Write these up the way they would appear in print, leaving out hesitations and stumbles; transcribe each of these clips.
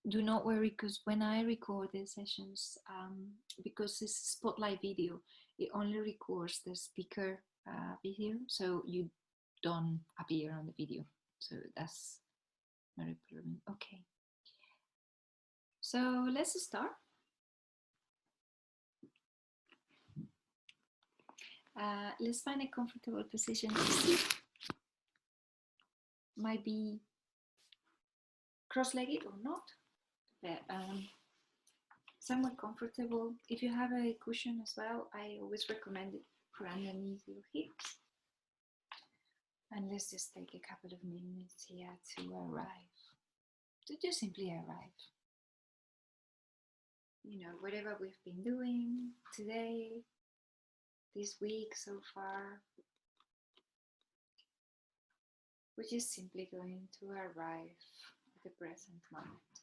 do not worry, because when I record these sessions, because it's a spotlight video, it only records the speaker video, so you don't appear on the video. So that's not a problem. Okay. So let's start. Let's find a comfortable position to sit. Might be cross-legged or not, but somewhat comfortable. If you have a cushion as well, I always recommend it for underneath your hips. And let's just take a couple of minutes here to arrive, to just simply arrive. You know, whatever we've been doing today, this week so far, we're just simply going to arrive at the present moment.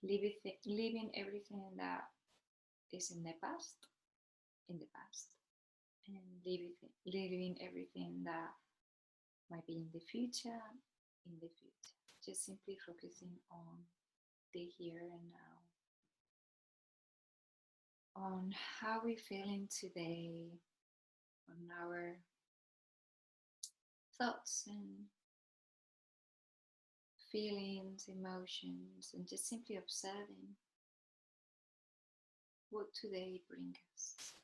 Leaving everything that is in the past, and leaving everything that might be in the future. Just simply focusing on the here and now, on how we're feeling today, on our thoughts and feelings, emotions, and just simply observing what today brings us.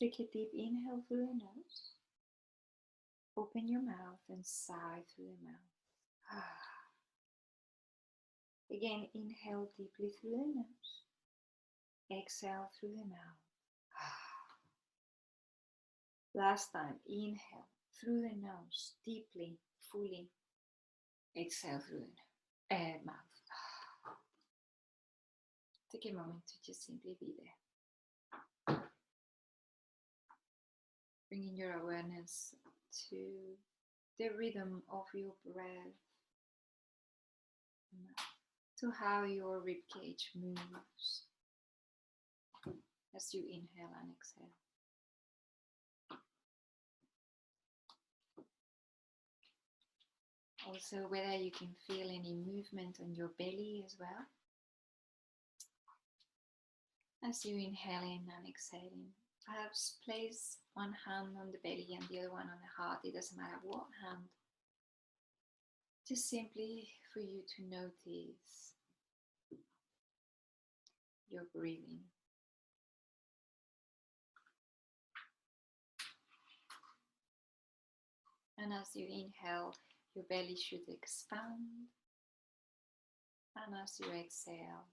Take a deep inhale through the nose. Open your mouth and sigh through the mouth. Again, inhale deeply through the nose. Exhale through the mouth. Last time, inhale through the nose, deeply, fully. Exhale through the mouth. Take a moment to just simply be there. Bringing your awareness to the rhythm of your breath, to how your ribcage moves as you inhale and exhale. Also, whether you can feel any movement on your belly as well, as you inhaling and exhaling. Perhaps place one hand on the belly and the other one on the heart. It doesn't matter what hand. Just simply for you to notice your breathing. And as you inhale, your belly should expand. And as you exhale,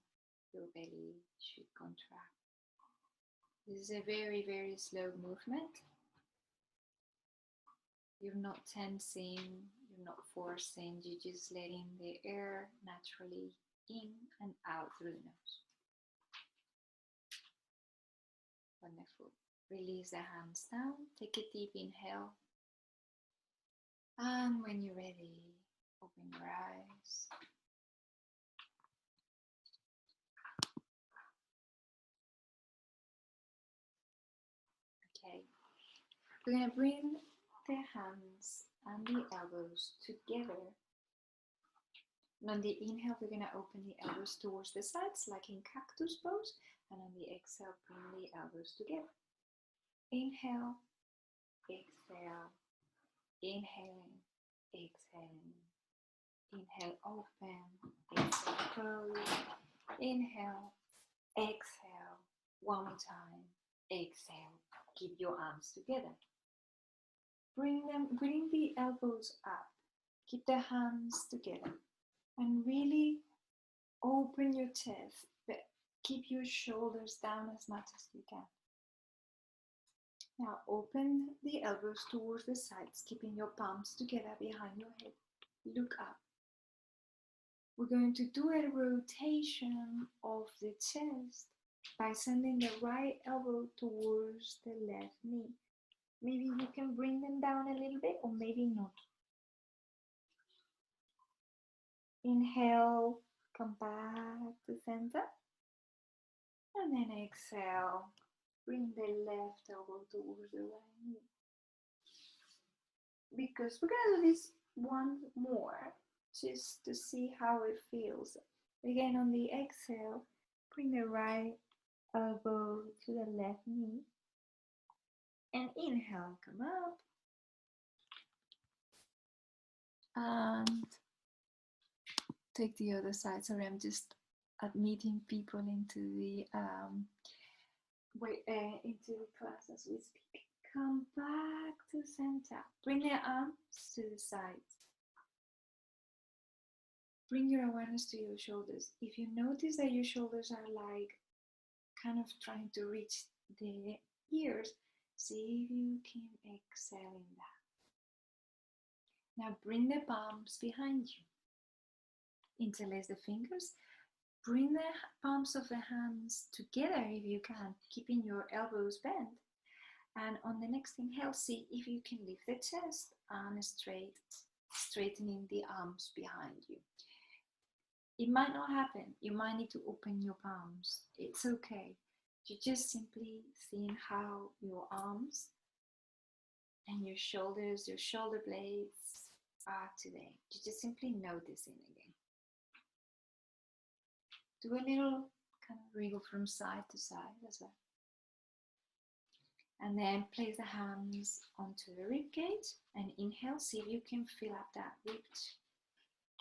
your belly should contract. This is a very, very slow movement. You're not tensing, you're not forcing, you're just letting the air naturally in and out through the nose. Wonderful. Release the hands down, take a deep inhale. And when you're ready, open your eyes. Okay, we're going to bring the hands and the elbows together. And on the inhale, we're going to open the elbows towards the sides, like in cactus pose. And on the exhale, bring the elbows together. Inhale, exhale, inhaling, exhaling. Inhale, open, exhale, close. Inhale, exhale. One more time, exhale. Keep your arms together. Bring the elbows up. Keep the hands together. And really open your chest, but keep your shoulders down as much as you can. Now open the elbows towards the sides, keeping your palms together behind your head. Look up. We're going to do a rotation of the chest by sending the right elbow towards the left knee. Maybe you can bring them down a little bit, or maybe not. Inhale, come back to center. And then exhale, bring the left elbow towards the right knee. because we're gonna do this one more just to see how it feels. Again, on the exhale, bring the right elbow to the left knee and inhale, come up, and take the other side. Sorry, I'm just admitting people into the class as we speak. Come back to center. Bring the arms to the sides. Bring your awareness to your shoulders. If you notice that your shoulders are like kind of trying to reach the ears, see if you can exhale in that. Now bring the palms behind you. Interlace the fingers. Bring the palms of the hands together if you can, keeping your elbows bent. And on the next inhale, see if you can lift the chest and straightening the arms behind you. It might not happen. You might need to open your palms. It's okay. You're just simply seeing how your arms and your shoulders, your shoulder blades are today. You're just simply noticing again. Do a little kind of wriggle from side to side as well. And then place the hands onto the rib cage and inhale. See if you can fill up that rib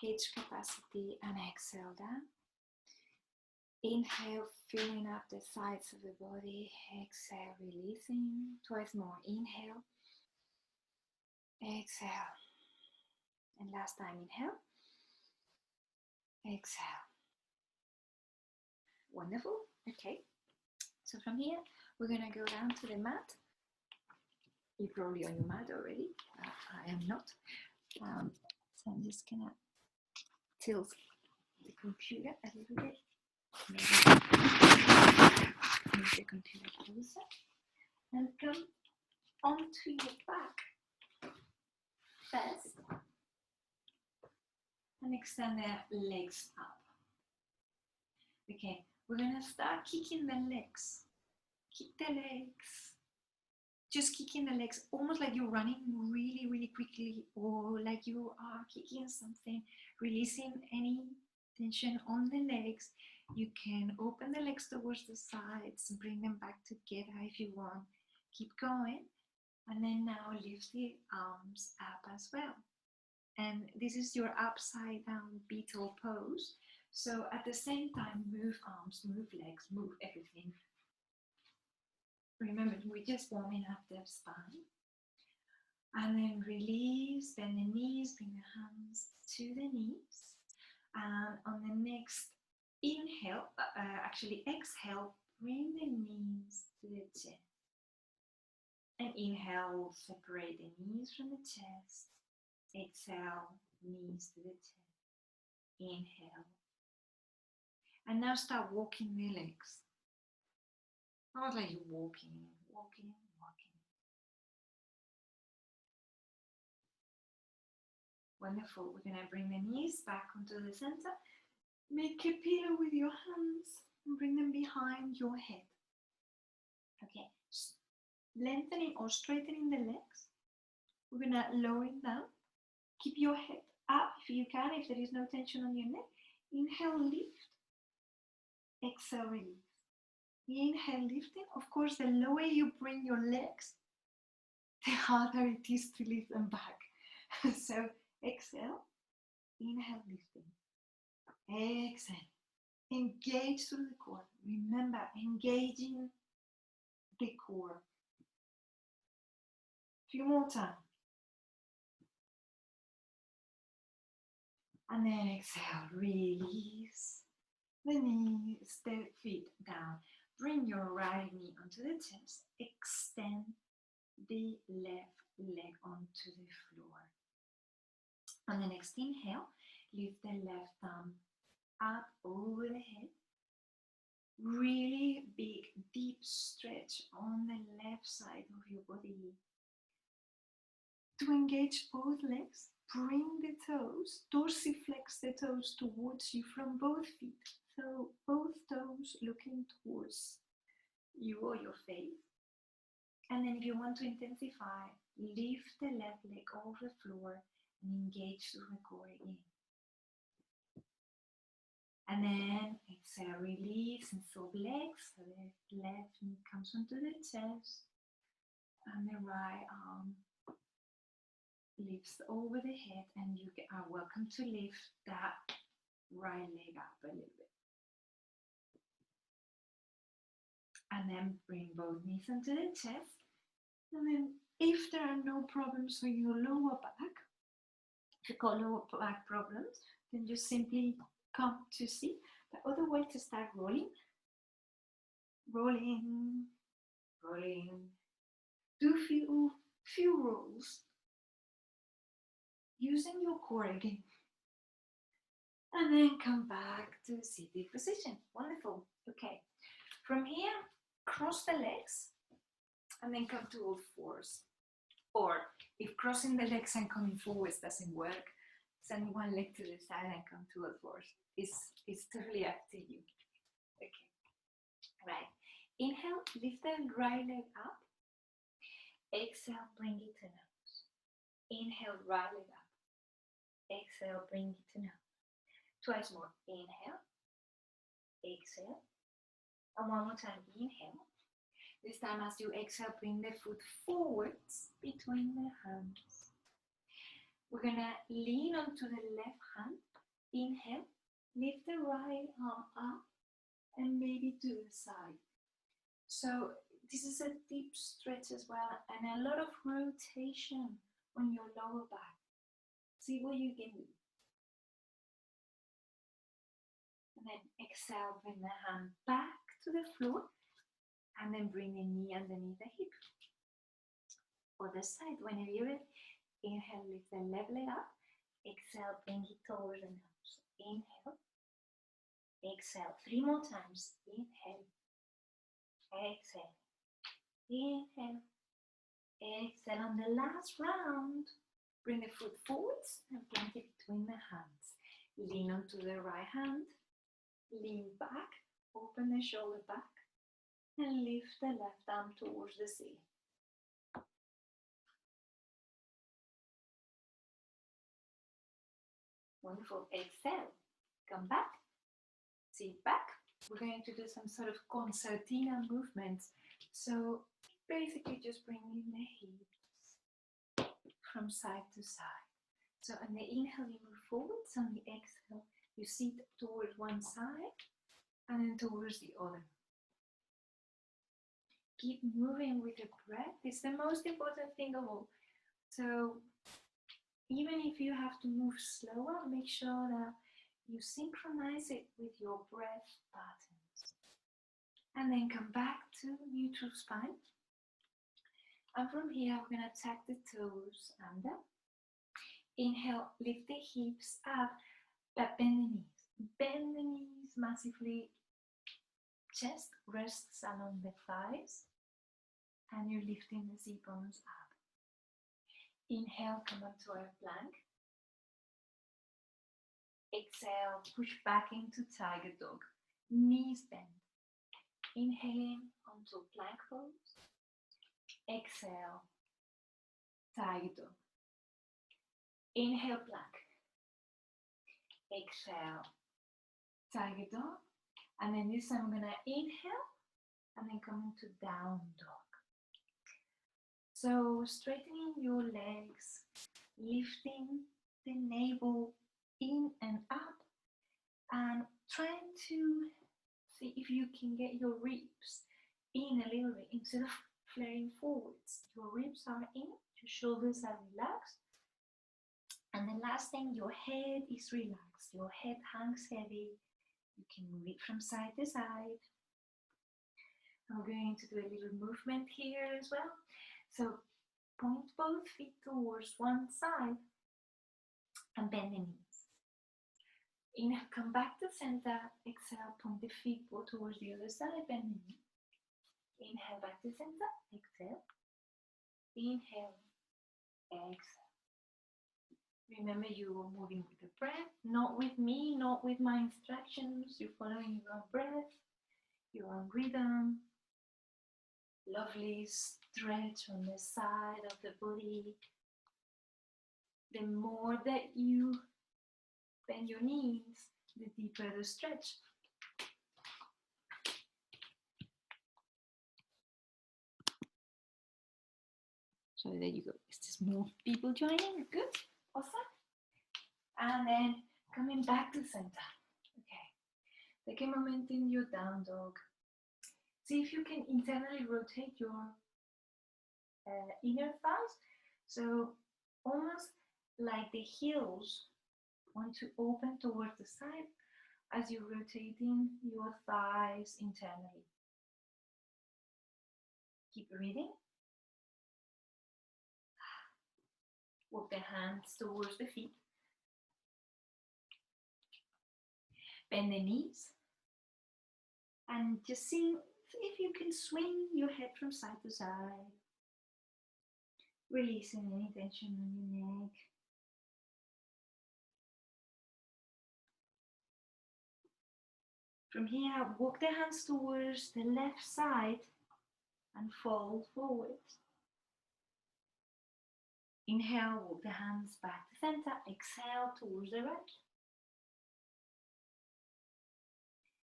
cage capacity and exhale down. Inhale, filling up the sides of the body. Exhale, releasing. Twice more. Inhale. Exhale. And last time, inhale. Exhale. Wonderful. Okay. So from here, we're going to go down to the mat. You're probably on your mat already. I am not. So I'm just going to tilt the computer a little bit. Move the computer closer. And come onto your back first. And extend the legs up. Okay, we're going to start kicking the legs. Kick the legs. Just kicking the legs, almost like you're running really, really quickly, or like you are kicking something, releasing any tension on the legs. You can open the legs towards the sides and bring them back together if you want. Keep going. And then now lift the arms up as well. And this is your upside down beetle pose. So at the same time, move arms, move legs, move everything. Remember, we're just warming up the spine. And then release, bend the knees, bring the hands to the knees. And on the next inhale, exhale, bring the knees to the chest. And inhale, separate the knees from the chest. Exhale, knees to the chest. Inhale. And now start walking the legs. Almost like you're walking. Wonderful. We're going to bring the knees back onto the center. Make a pillow with your hands and bring them behind your head. Okay. Lengthening or straightening the legs. We're going to lower it down. Keep your head up if you can, if there is no tension on your neck. Inhale, lift. Exhale, release. Inhale, lifting. Of course, the lower you bring your legs, the harder it is to lift them back. So exhale, inhale, lifting. Exhale. Engage through the core. Remember, engaging the core. A few more times. And then exhale, release the knees, the feet down. Bring your right knee onto the chest. Extend the left leg onto the floor. On the next inhale, lift the left arm up over the head. Really big, deep stretch on the left side of your body. To engage both legs, bring the toes, dorsiflex the toes towards you from both feet. So both toes looking towards you or your face. And then if you want to intensify, lift the left leg off the floor and engage through the core again. And then exhale, release and fold legs. So the left knee comes onto the chest and the right arm lifts over the head, and you are welcome to lift that right leg up a little bit. And then bring both knees onto the chest. And then if there are no problems with your lower back, if you've got lower back problems, then just simply come to sit. The other way to start rolling, rolling, rolling. Do few rolls using your core again. And then come back to seated position. Wonderful. Okay. From here, cross the legs and then come to all fours. Or if crossing the legs and coming forwards doesn't work, send one leg to the side and come to all fours. It's totally up to you. Okay. Right. Inhale, lift the right leg up. Exhale, bring it to nose. Inhale, right leg up. Exhale, bring it to nose. Twice more. Inhale. Exhale. And one more time. Inhale. This time as you exhale, bring the foot forwards between the hands. We're going to lean onto the left hand. Inhale. Lift the right arm up and maybe to the side. So this is a deep stretch as well, and a lot of rotation on your lower back. See what you can do. And then exhale, bring the hand back to the floor, and then bring the knee underneath the hip. Other side, whenever you're ready. Inhale, lift the left leg up. Exhale, bring it towards the nose. Inhale. Exhale. 3 more times. Inhale. Exhale. Inhale. Exhale. On the last round, bring the foot forwards and plant it between the hands. Lean onto the right hand. Lean back. Open the shoulder back. And lift the left arm towards the ceiling. Wonderful. Exhale. Come back. Sit back. We're going to do some sort of concertina movements. So basically just bringing the hips from side to side. So on the inhale, you move forwards. On the exhale, you sit towards one side and then towards the other. Keep moving with the breath. It's the most important thing of all. So even if you have to move slower, make sure that you synchronize it with your breath patterns. And then come back to neutral spine. And from here, we're going to tuck the toes under. Inhale, lift the hips up, but bend the knees. Bend the knees massively. Chest rests along the thighs. And you're lifting the sit bones up. Inhale, come onto our plank. Exhale, push back into tiger dog. Knees bend. Inhaling onto plank pose. Exhale, tiger dog. Inhale, plank. Exhale, tiger dog. And then this time I'm going to inhale and then come into down dog. So straightening your legs, lifting the navel in and up, and trying to see if you can get your ribs in a little bit instead of flaring forwards. Your ribs are in, your shoulders are relaxed. And the last thing, your head is relaxed. Your head hangs heavy. You can move it from side to side. I'm going to do a little movement here as well. So point both feet towards one side and bend the knees. Inhale, come back to center. Exhale, point the feet towards the other side, bend the knee. Inhale, back to center. Exhale. Inhale. Exhale. Remember, you are moving with the breath, not with me, not with my instructions. You're following your own breath, your own rhythm. lovely stretch on the side of the body. The more that you bend your knees, the deeper the stretch. So there you go. Is this more people joining? Good. Awesome. And then coming back to center. Okay. Take a moment in your down dog. See if you can internally rotate your inner thighs. So almost like the heels want to open towards the side as you're rotating your thighs internally. Keep breathing. Walk the hands towards the feet. Bend the knees. And just see if you can swing your head from side to side. Releasing any tension on your neck. From here, walk the hands towards the left side and fold forward. Inhale, walk the hands back to center. Exhale towards the right.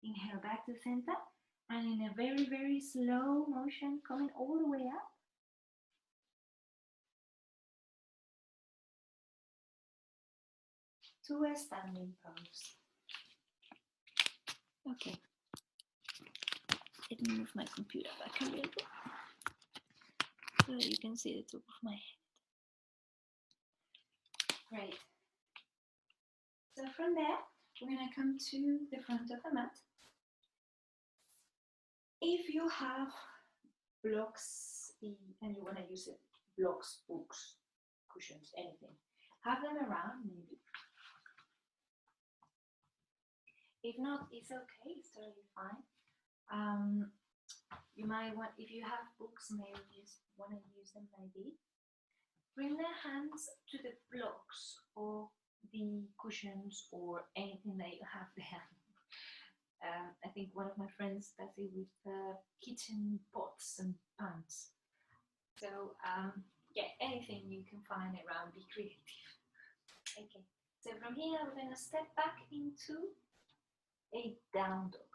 Inhale back to center. And in a very, very slow motion, coming all the way up. To a standing pose. Okay. Let me move my computer back a little bit so that you can see the top of my head. Great. So from there, we're going to come to the front of the mat. If you have blocks and you want to use it, blocks, books, cushions, anything, have them around maybe. If not, it's okay, it's totally fine. You might want, if you have books, maybe you just want to use them maybe. Bring the hands to the blocks or the cushions or anything that you have there. I think one of my friends does it with kitchen pots and pans. So yeah, anything you can find around, be creative. Okay, so from here we're going to step back into a down dog.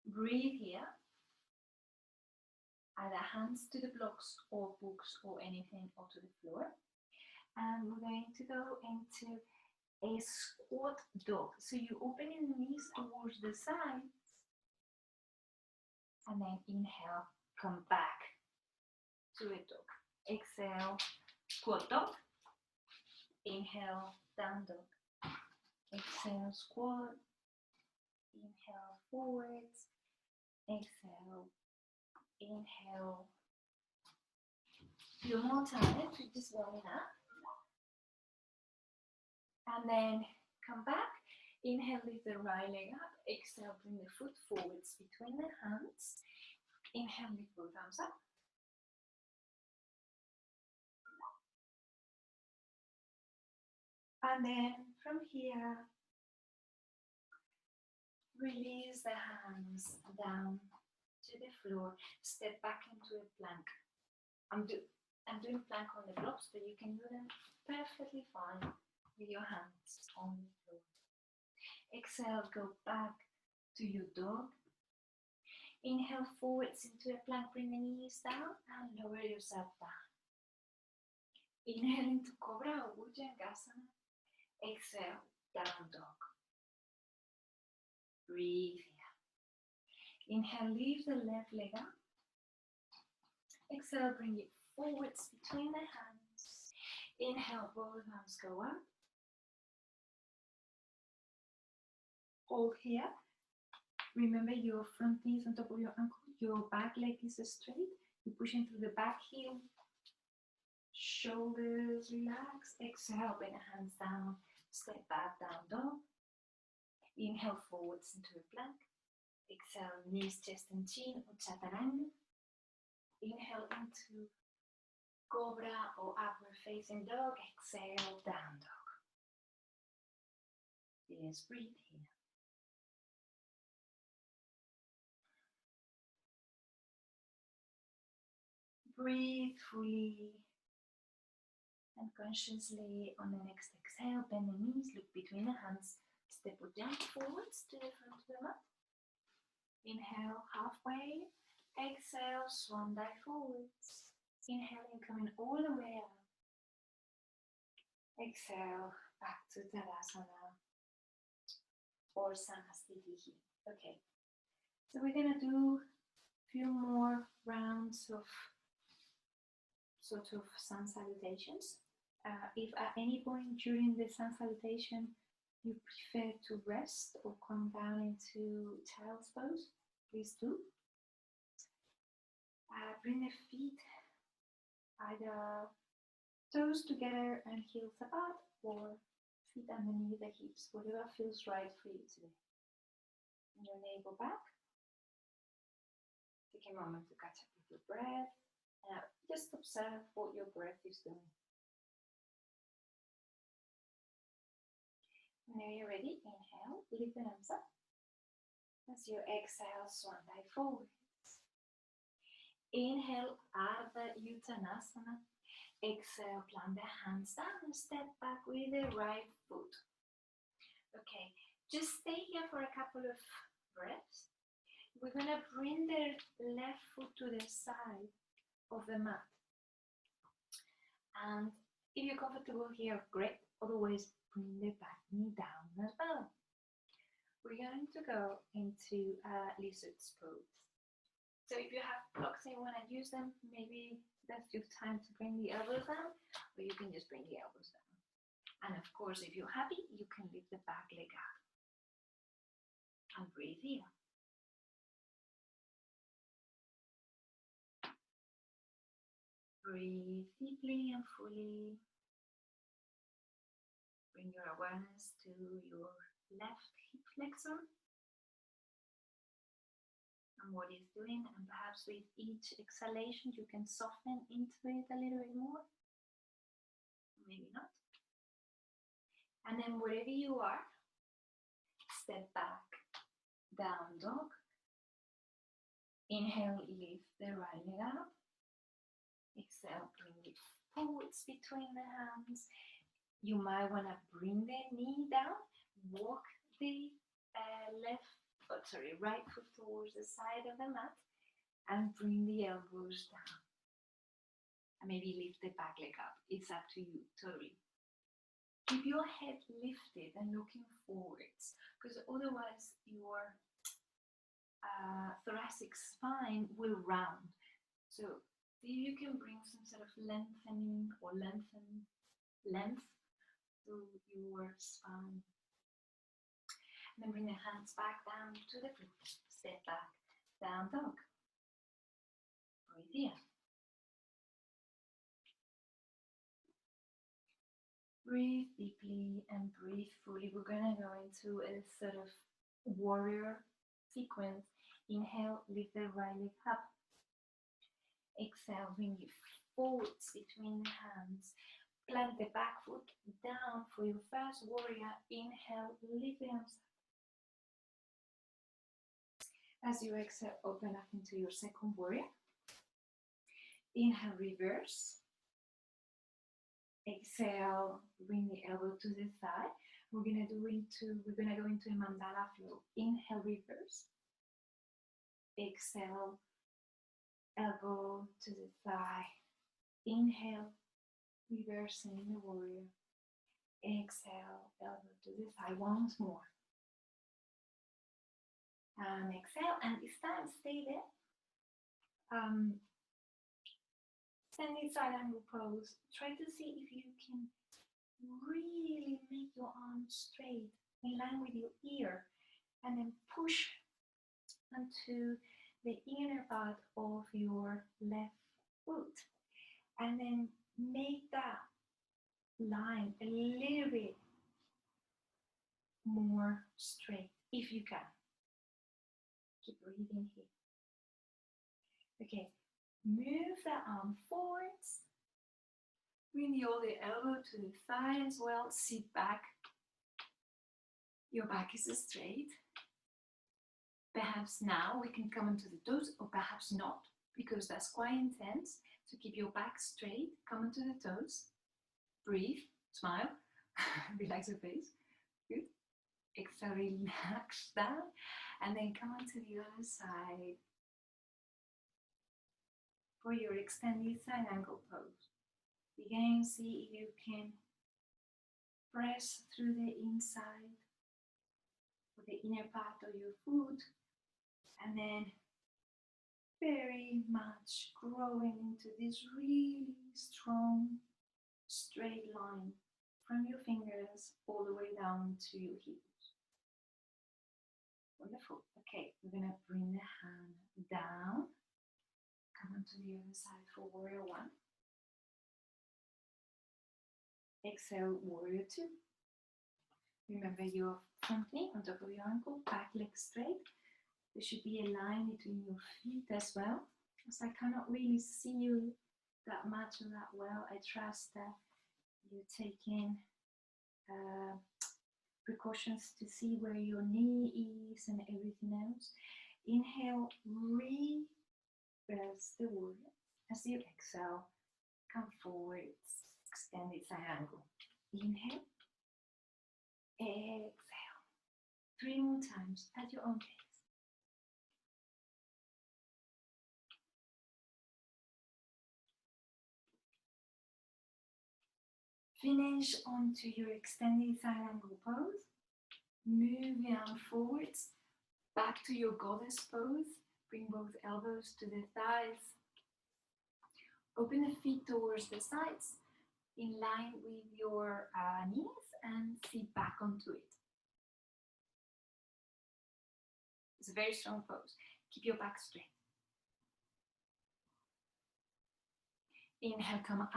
Breathe here. Either hands to the blocks or books or anything or to the floor. And we're going to go into a squat dog. So you open your knees towards the sides and then inhale, come back to a dog. Exhale, squat dog. Inhale, down dog. Exhale, squat. Inhale, forwards. Exhale, inhale. Few more times, just warming up. And then come back. Inhale, lift the right leg up. Exhale, bring the foot forwards between the hands. Inhale, lift both arms up. And then from here, release the hands down to the floor. Step back into a plank. I'm doing plank on the blocks, but you can do them perfectly fine with your hands on the floor. Exhale, go back to your dog. Inhale forwards into a plank, bring the knees down and lower yourself down. Inhale into Cobra or Bhujangasana. Exhale, down dog. Breathe here. Inhale, leave the left leg up. Exhale, bring it forwards between the hands. Inhale, both arms go up. Hold here. Remember your front knee is on top of your ankle. Your back leg is straight. You're pushing through the back heel. Shoulders relax. Exhale, bring the hands down. Step back, down dog. Inhale forwards into a plank. Exhale, knees, chest and chin or chaturanga. Inhale into Cobra or upward facing dog. Exhale, down dog. Yes, breathe here. Breathe fully and consciously. On the next exhale, bend the knees, look between the hands, step or jump forwards to the front of the mat. Inhale halfway, exhale, swan dive forwards. Inhaling, coming all the way up. Exhale, back to Malasana or Samastitihi. Okay, so we're gonna do a few more rounds of sort of sun salutations. If at any point during the sun salutation you prefer to rest or come down into child's pose, please do. Bring the feet either toes together and heels apart, or feet underneath the hips, whatever feels right for you today. Bring your navel back. Take a moment to catch up with your breath. Just observe what your breath is doing. Whenever you're ready, inhale, lift the arms up. As you exhale, swan dive forwards. Inhale, Ardha Uttanasana. Exhale, plant the hands down and step back with the right foot. Okay, just stay here for a couple of breaths. We're going to bring the left foot to the side of the mat. And if you're comfortable here, great. Otherwise, bring the back knee down as well. We're going to go into lizard's pose. So if you have blocks and you want to use them, maybe that's your time to bring the elbows down, or you can just bring the elbows down. And of course, if you're happy, you can lift the back leg up. And breathe here. Breathe deeply and fully. Bring your awareness to your left hip flexor and what it's doing, and perhaps with each exhalation you can soften into it a little bit more. Maybe not. And then wherever you are, step back, down dog. Inhale, lift the right leg up. Exhale, bring it forwards between the hands. You might want to bring the knee down, walk the right foot towards the side of the mat, and bring the elbows down. And maybe lift the back leg up. It's up to you, totally. Keep your head lifted and looking forwards, because otherwise your thoracic spine will round. So you can bring some sort of lengthening or length through your spine. And then bring the hands back down to the floor. Step back, down dog. Breathe here. Breathe deeply and breathe fully. We're going to go into a sort of warrior sequence. Inhale, lift the right leg up. Exhale, bring it forwards between the hands. Plant the back foot down for your first warrior. Inhale, lift the arms up. As you exhale, open up into your second warrior. Inhale, reverse. Exhale, bring the elbow to the thigh. We're gonna go into a mandala flow. Inhale, reverse. Exhale, elbow to the thigh. Inhale, reversing the warrior. Exhale, elbow to the thigh. Once more. And exhale, and this time stay there. Standing side angle pose. Try to see if you can really make your arms straight in line with your ear, and then push onto the inner part of your left foot, and then make that line a little bit more straight if you can. Keep breathing here. Okay, move the arm forwards. Bring the other elbow to the thigh as well. Sit back. Your back is straight. Perhaps now we can come into the toes, or perhaps not, because that's quite intense. So keep your back straight, come onto the toes, breathe, smile, relax your face. Good. Exhale, relax down, and then come onto the other side for your extended side angle pose. Again, see if you can press through the inside or the inner part of your foot, and then very much growing into this really strong straight line from your fingers all the way down to your heels. Wonderful. Okay, we're gonna bring the hand down. Come on to the other side for warrior one. Exhale, warrior two. Remember your front knee on top of your ankle, back leg straight. There should be a line between your feet as well. Because I cannot really see you that much or that well. I trust that you're taking precautions to see where your knee is and everything else. Inhale, reverse the warrior. As you exhale, come forwards, extended side angle. Inhale, exhale. 3 more times at your own pace. Finish onto your extended side angle pose. Move your arm forwards, back to your goddess pose. Bring both elbows to the thighs. Open the feet towards the sides, in line with your knees, and sit back onto it. It's a very strong pose. Keep your back straight. Inhale, come up.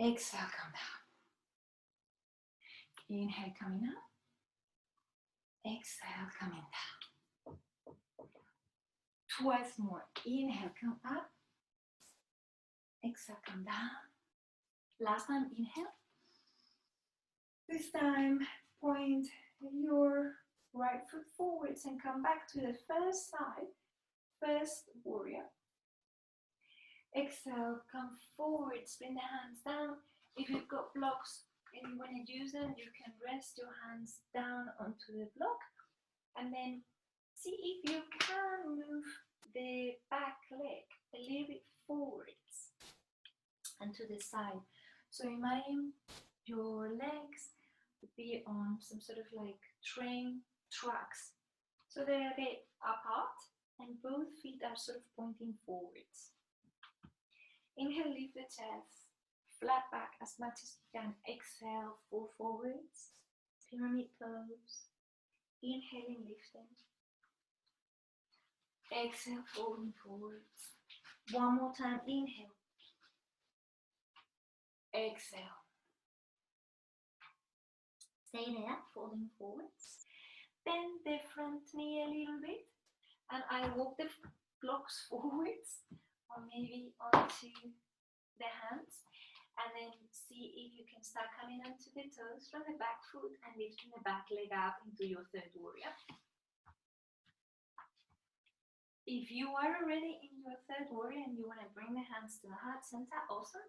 Exhale, come down. Inhale, coming up. Exhale, coming down. Twice more. Inhale, come up. Exhale, come down. Last time, inhale. This time, point your right foot forwards and come back to the first side, first warrior. Exhale, come forwards, bring the hands down. If you've got blocks and you want to use them, you can rest your hands down onto the block, and then see if you can move the back leg a little bit forwards and to the side. So imagine your legs would be on some sort of like train tracks. So they're a bit apart and both feet are sort of pointing forwards. Inhale, lift the chest, flat back as much as you can. Exhale, fall forwards, pyramid pose. Inhaling, lifting. Exhale, falling forwards. One more time, inhale. Exhale. Stay there, falling forwards. Bend the front knee a little bit, and I walk the blocks forwards, or maybe onto the hands, and then see if you can start coming onto the toes from the back foot and lifting the back leg up into your third warrior. If you are already in your third warrior and you want to bring the hands to the heart center, awesome.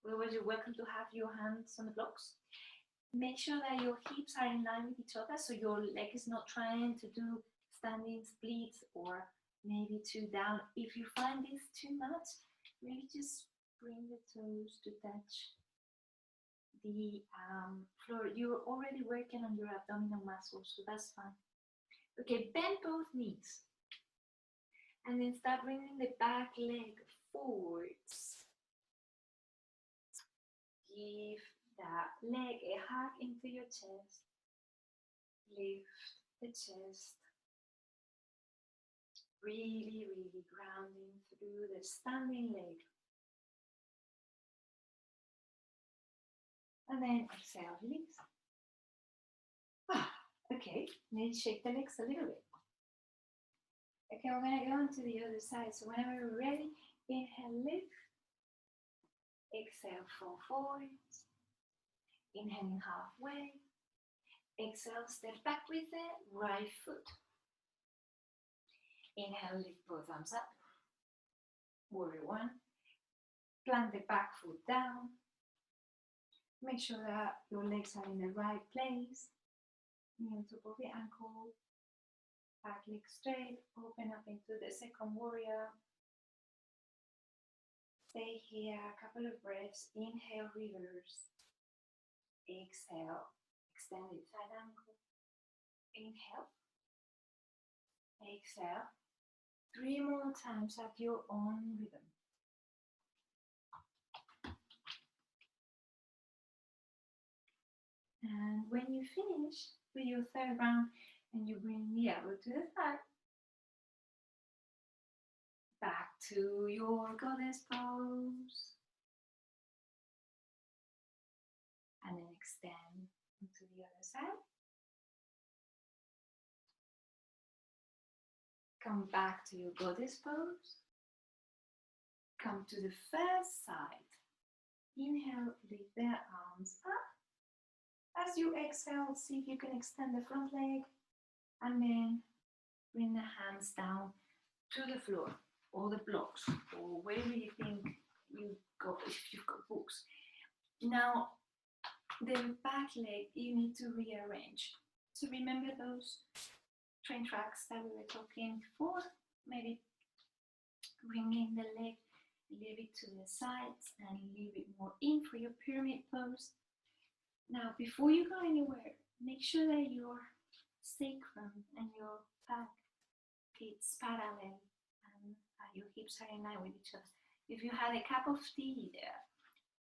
Otherwise, you're welcome to have your hands on the blocks. Make sure that your hips are in line with each other, so your leg is not trying to do standing splits or maybe two down. If you find this too much, maybe just bring the toes to touch the floor. You're already working on your abdominal muscles, so that's fine. Okay, bend both knees. And then start bringing the back leg forwards. Give that leg a hug into your chest. Lift the chest. Really, really grounding through the standing leg. And then exhale, release. Okay, then shake the legs a little bit. Okay, we're going to go on to the other side. So whenever you're ready, inhale, lift. Exhale, fall forwards. Inhaling halfway. Exhale, step back with the right foot. Inhale, lift both arms up. Warrior one. Plant the back foot down. Make sure that your legs are in the right place. Knee on top of the ankle. Back leg straight. Open up into the second warrior. Stay here a couple of breaths. Inhale, reverse. Exhale, extended side angle. Inhale. Exhale. 3 more times at your own rhythm. And when you finish with your third round and you bring the elbow to the thigh, back to your goddess pose. And then extend to the other side. Come back to your goddess pose. Come to the first side. Inhale, lift the arms up. As you exhale, see if you can extend the front leg. And then bring the hands down to the floor, or the blocks, or wherever you think you've got, if you've got books. Now, the back leg you need to rearrange. So remember those train tracks that we were talking before? Maybe bringing the leg a little bit to the sides and a little bit more in for your pyramid pose. Now, before you go anywhere, make sure that your sacrum and your back is parallel and your hips are in line with each other. If you had a cup of tea there,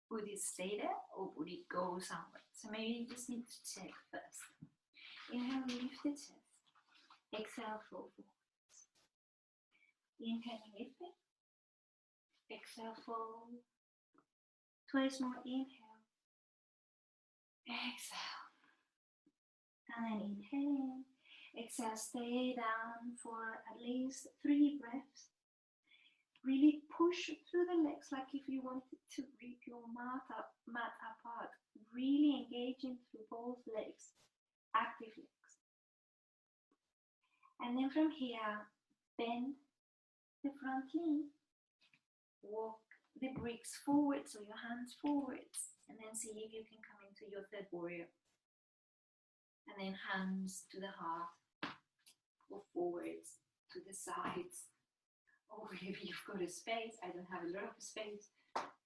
would it stay there or would it go somewhere? So maybe you just need to check first. Inhale, lift the chest. Exhale, fold forwards. Inhale, lift it. Exhale, fold. Twice more. Inhale. Exhale. And then inhale. Exhale, stay down for at least 3 breaths. Really push through the legs like if you wanted to rip your mat apart. Really engaging through both legs, active legs. And then from here, bend the front knee. Walk the bricks forwards, or your hands forwards. And then see if you can come into your third warrior. And then hands to the heart, or forwards to the sides, or wherever you've got a space. I don't have a lot of space,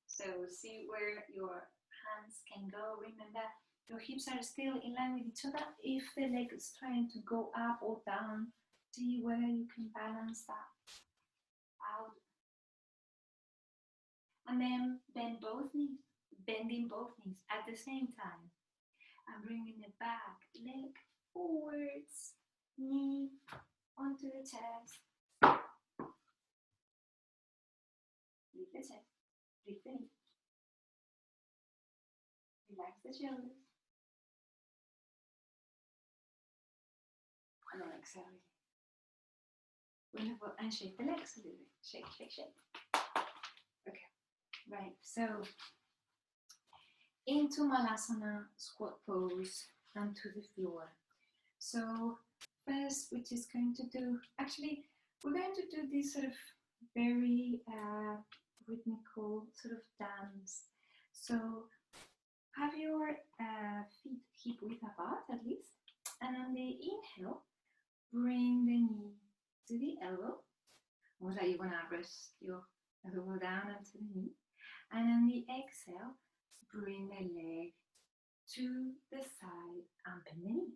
so see where your hands can go. Remember, your hips are still in line with each other. If the leg is trying to go up or down, see whether you can balance that out. And then bend both knees, bending both knees at the same time. And bringing the back leg forwards, knee onto the chest. Lift the chest, lift the knee. Relax the shoulders. And then exhale. Wonderful. And shake the legs a little bit. Shake, shake, shake. Okay, right. So, into Malasana squat pose and to the floor. So first, we're just going to do, actually, we're going to do this sort of very rhythmical sort of dance. So have your feet hip width apart at least, and on the inhale, bring the knee to the elbow. Almost like you want to rest your elbow down onto the knee. And on the exhale, bring the leg to the side and bend the knee.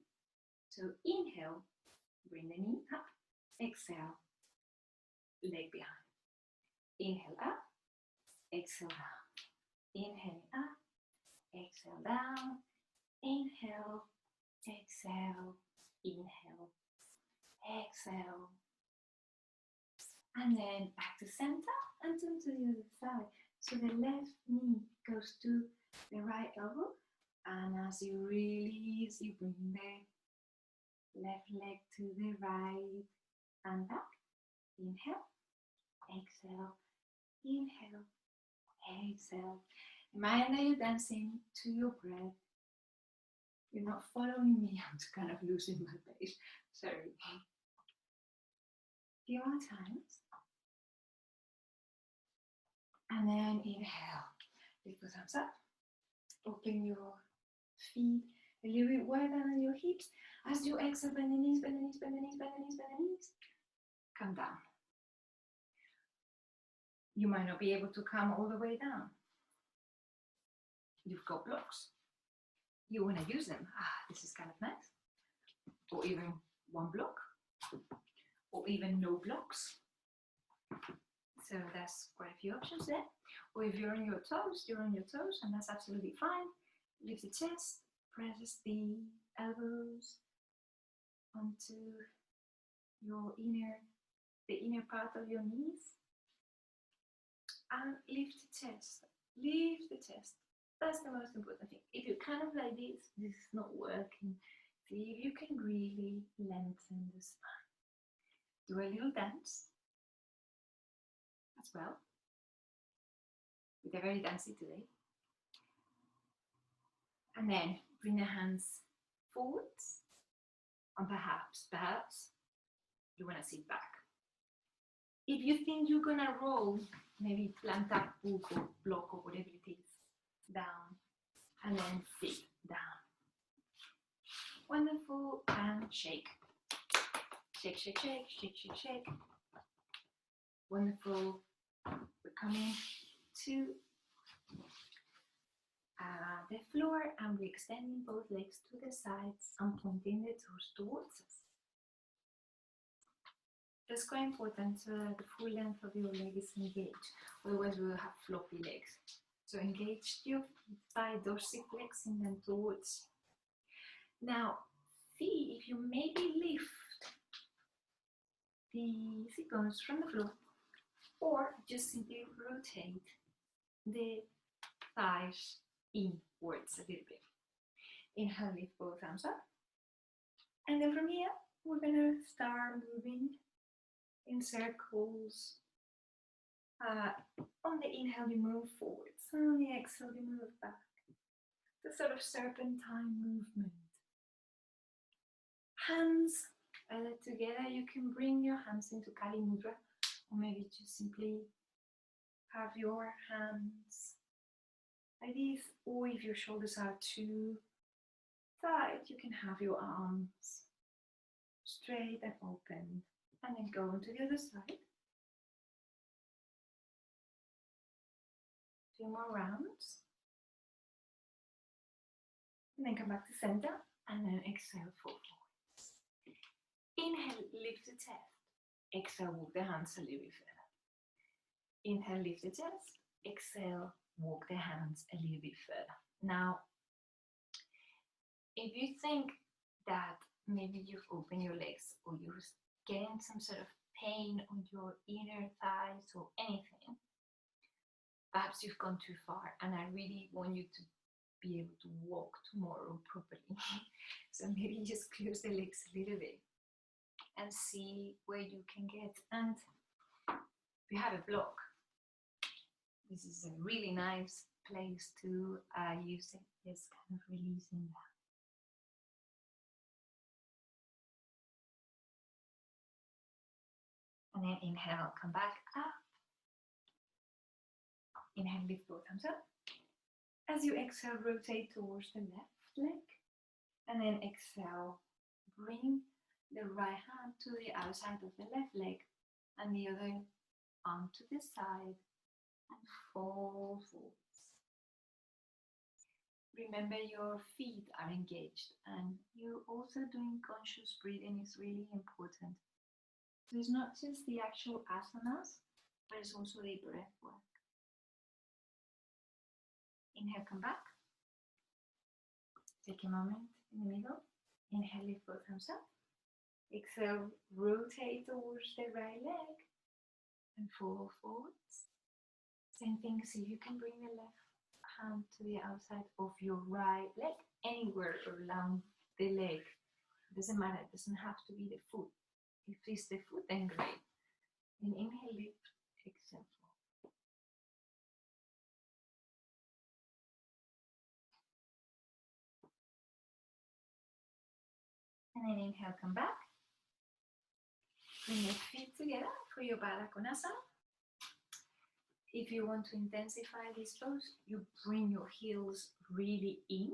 So inhale, bring the knee up. Exhale, leg behind. Inhale up, exhale down. Inhale up, exhale down. Inhale, exhale, inhale, exhale. And then back to center and turn to the other side. So the left knee goes to the right elbow, and as you release, you bring the left leg to the right and back. Inhale, exhale, inhale, exhale. Imagine that you're dancing to your breath. You're not following me, I'm just kind of losing my pace. Sorry. Few more times. And then inhale. Lift the thumbs up. Open your feet a little bit wider than your hips. As you exhale, bend the knees, bend the knees, bend the knees, bend the knees, bend the knees. Come down. You might not be able to come all the way down. You've got blocks. You want to use them. This is kind of nice. Or even one block. Or even no blocks. So that's quite a few options there. Or if you're on your toes, you're on your toes, and that's absolutely fine. Lift the chest, press the elbows onto the inner part of your knees. And lift the chest. Lift the chest. That's the most important thing. If you're kind of like this is not working. See if you can really lengthen the spine. Do a little dance as well. We're very dancey today. And then bring the hands forwards. And perhaps you want to sit back. If you think you're gonna roll, maybe plant that book or block or whatever it is down, and then sit down. Wonderful, and shake. Shake, shake, shake, shake, shake, shake. Wonderful. We're coming to the floor, and we're extending both legs to the sides and pointing the toes towards us. That's quite important so that the full length of your leg is engaged. Otherwise, we will have floppy legs. So engage your thigh dorsiflexing them towards. Now, see if you maybe lift the sit bones from the floor, or just simply rotate the thighs inwards a little bit. Inhale, lift both arms up. And then from here, we're gonna start moving in circles. On the inhale, you move forwards. On the exhale, you move back. The sort of serpentine movement. Hands together. You can bring your hands into Kali Mudra, or maybe just simply have your hands like this, or if your shoulders are too tight, you can have your arms straight and open, and then go on to the other side. Few more rounds, and then come back to center, and then exhale, fall forwards. Inhale, lift the chest. Exhale, walk the hands a little bit further. Inhale, lift the chest. Exhale, walk the hands a little bit further. Now, if you think that maybe you've opened your legs, or you're getting some sort of pain on your inner thighs or anything, perhaps you've gone too far, and I really want you to be able to walk tomorrow properly. So maybe just close the legs a little bit and see where you can get. And if you have a block, this is a really nice place to use it, just kind of releasing that. And then inhale, come back up. Inhale, lift both arms up. As you exhale, rotate towards the left leg. And then exhale, bring the right hand to the outside of the left leg and the other arm to the side, and fall forwards. Remember, your feet are engaged, and you also doing conscious breathing is really important. So it's not just the actual asanas, but it's also the breath work. Inhale, come back. Take a moment in the middle. Inhale, lift both arms up. Exhale, rotate towards the right leg and fall forwards. Same thing, see if you can bring the left hand to the outside of your right leg, anywhere around the leg. It doesn't matter, it doesn't have to be the foot. If it's the foot, then great. And inhale, lift, exhale, fall. And then inhale, come back. Bring your feet together for your Malasana. If you want to intensify this pose, you bring your heels really in.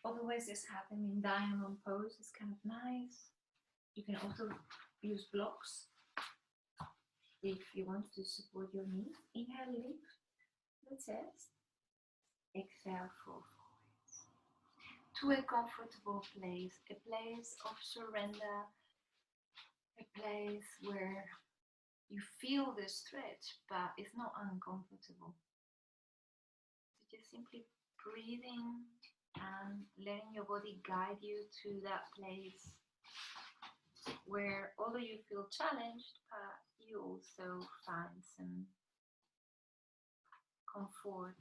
Otherwise, this happens in diamond pose. It's kind of nice. You can also use blocks if you want to support your knees. Inhale, lift the chest. Exhale, fall forwards. To a comfortable place, a place of surrender, a place where you feel the stretch, but it's not uncomfortable. So just simply breathing and letting your body guide you to that place where although you feel challenged, you also find some comfort.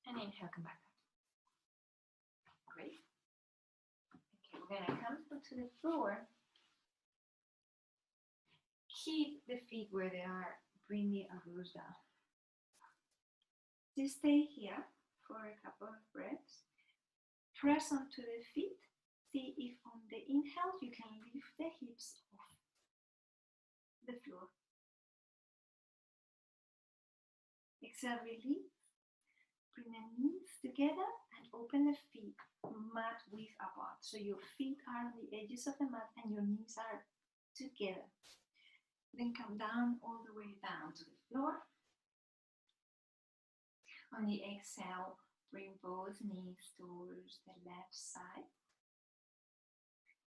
And inhale, come back up. Great. Okay, we're gonna come to the floor. Keep the feet where they are. Bring the elbows down. Just stay here for a couple of breaths. Press onto the feet. See if on the inhale you can lift the hips off the floor. Exhale, release. Bring the knees together and open the feet mat width apart. So your feet are on the edges of the mat and your knees are together. Then come down all the way down to the floor. On the exhale, bring both knees towards the left side.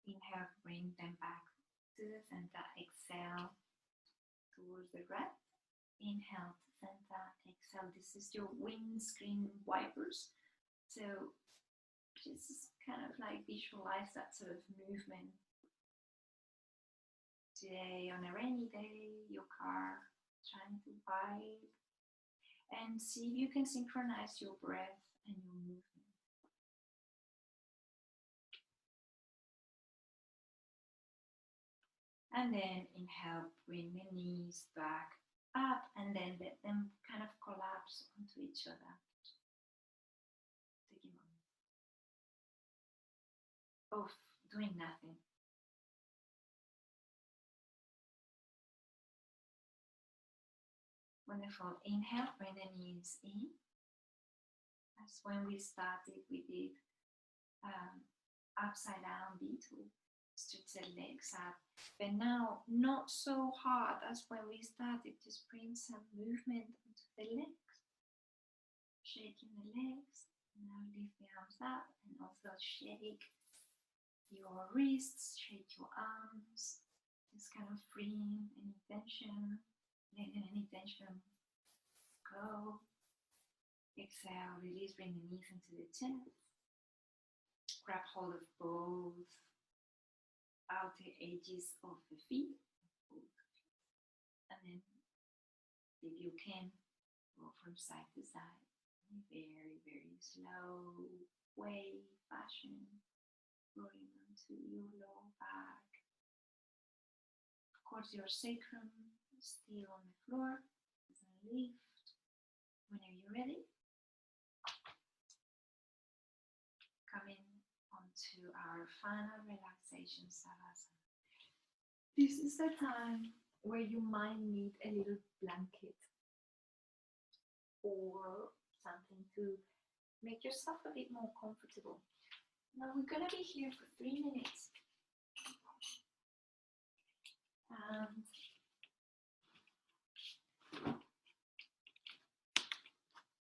Inhale, bring them back to the center. Exhale towards the right. Inhale to center. Exhale. This is your windscreen wipers. So just kind of like visualize that sort of movement. Today, on a rainy day, your car trying to wipe, and see if you can synchronize your breath and your movement. And then inhale, bring the knees back up and then let them kind of collapse onto each other. Take a moment of doing nothing. Wonderful. Inhale, bring the knees in. That's when we started, we did upside down Beetle. Stretch the legs up. But now, not so hard as when we started. Just bring some movement into the legs. Shaking the legs. Now lift the arms up and also shake your wrists, shake your arms. Just kind of freeing any tension. Letting any tension go. Exhale, release, bring the knees into the chest. Grab hold of both outer edges of the feet. And then, if you can, go from side to side in a very, very slow way, fashion, rolling onto your lower back. Of course, your sacrum still on the floor, doesn't lift. Whenever you're ready, coming onto our final relaxation Malasana. This is the time where you might need a little blanket or something to make yourself a bit more comfortable. Now we're gonna be here for 3 minutes. And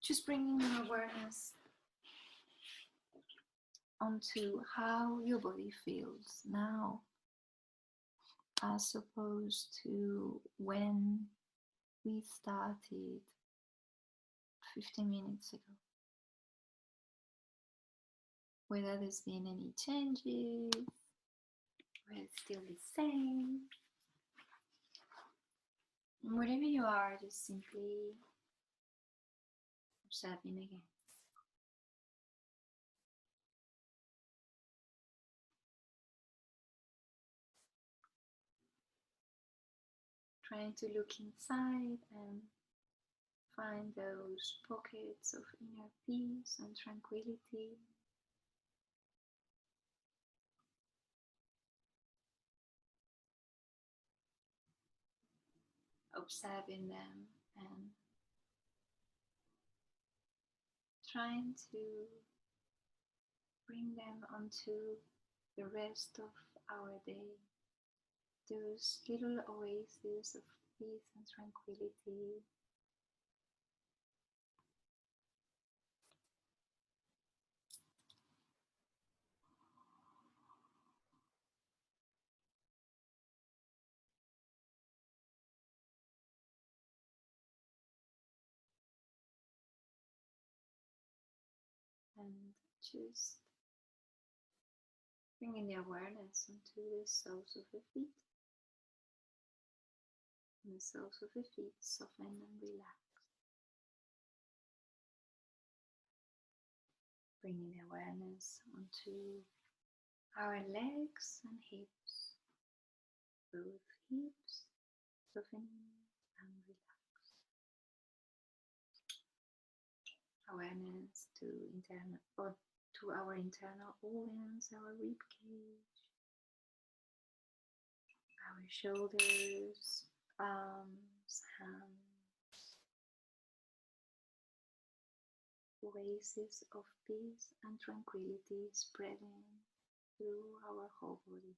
just bringing your awareness onto how your body feels now as opposed to when we started 15 minutes ago. Whether there's been any changes, whether it's still the same. Wherever you are, just simply observing again. Trying to look inside and find those pockets of inner peace and tranquility. observing them and trying to bring them onto the rest of our day. Those little oases of peace and tranquility. And just bringing the awareness onto the soles of the feet. And the soles of the feet soften and relax. Bringing the awareness onto our legs and hips. Both hips softening and relax. Awareness to our internal organs, our rib cage, our shoulders, arms, hands. Oasis of peace and tranquility spreading through our whole body.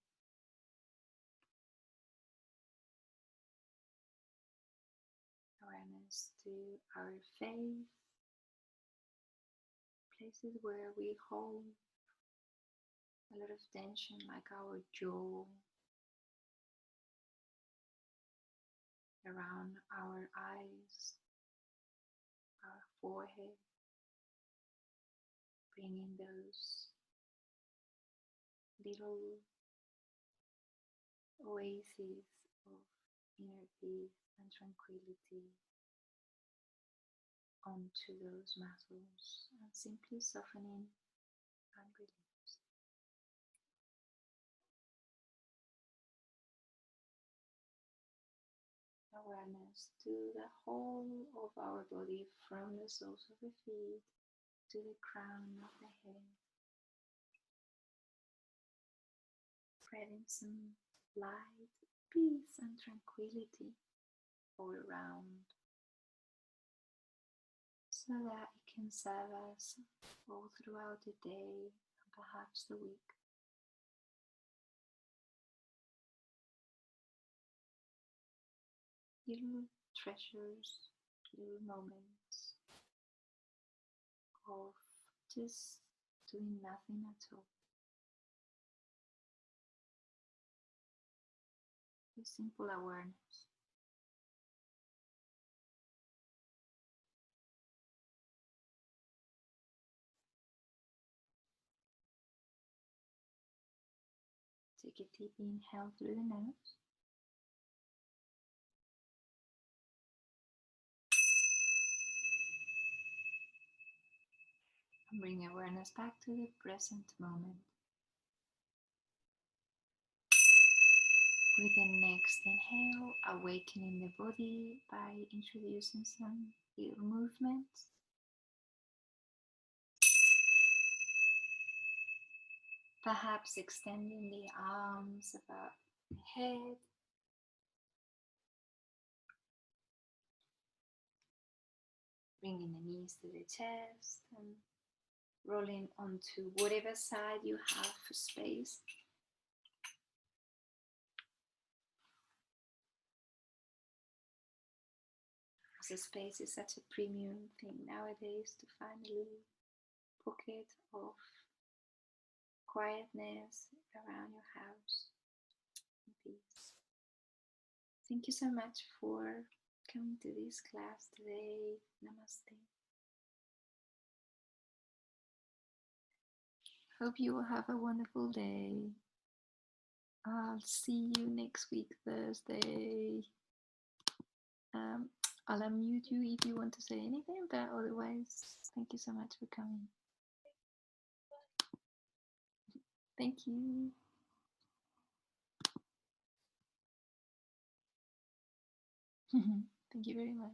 Awareness to our face, places where we hold a lot of tension, like our jaw, around our eyes, our forehead, bringing those little oases of inner peace and tranquility onto those muscles and simply softening and release. Awareness to the whole of our body, from the soles of the feet to the crown of the head. Spreading some light, peace and tranquility all around, so that it can serve us all throughout the day and perhaps the week. Little treasures, little moments of just doing nothing at all. A simple awareness. Take a deep inhale through the nose. And bring awareness back to the present moment. With the next inhale, awakening the body by introducing some little movements. Perhaps extending the arms above the head. Bringing the knees to the chest and rolling onto whatever side you have for space. The space is such a premium thing nowadays, to find a little pocket of quietness around your house and peace. Thank you so much for coming to this class today. Namaste. Hope you will have a wonderful day. I'll see you next week, Thursday. I'll unmute you if you want to say anything, but otherwise, thank you so much for coming. Thank you. Thank you very much.